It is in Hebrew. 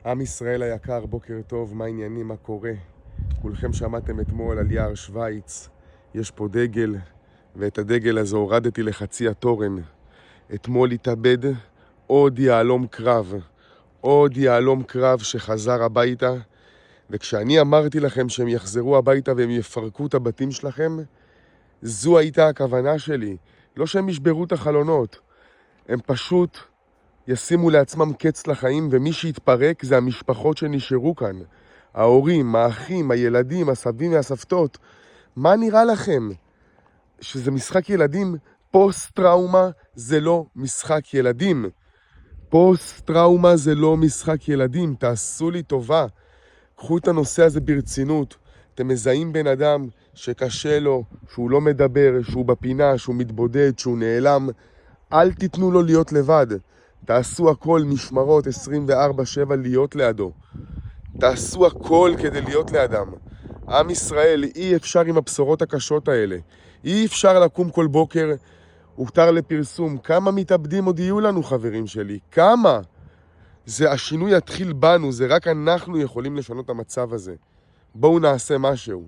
עם ישראל היקר, בוקר טוב, מה העניינים, מה קורה? כולכם שמעתם אתמול על יער שוויץ, יש פה דגל, ואת הדגל הזה הורדתי לחצי התורן. אתמול התאבד עוד יהלום קרב, עוד יהלום קרב שחזר הביתה, וכשאני אמרתי לכם שהם יחזרו הביתה והם יפרקו את הבתים שלכם, זו הייתה הכוונה שלי. לא שהם ישברו את החלונות, הם פשוט ישימו לעצמם קץ לחיים, ומי שיתפרק זה המשפחות שנשארו כאן. ההורים, האחים, הילדים, הסבים והסבתות. מה נראה לכם? שזה משחק ילדים? פוסט-טראומה זה לא משחק ילדים. פוסט-טראומה זה לא משחק ילדים. תעשו לי טובה. קחו את הנושא הזה ברצינות. אתם מזהים בן אדם שקשה לו, שהוא לא מדבר, שהוא בפינה, שהוא מתבודד, שהוא נעלם. אל תיתנו לו להיות לבד. תעשו הכל, משמרות 24/7 להיות לידו. תעשו הכל כדי להיות לידם. עם ישראל, אי אפשר עם הבשורות הקשות האלה. אי אפשר לקום כל בוקר, הותר לפרסום. כמה מתאבדים עוד יהיו לנו, חברים שלי? כמה? השינוי יתחיל בנו, זה רק אנחנו יכולים לשנות את המצב הזה. בואו נעשה משהו.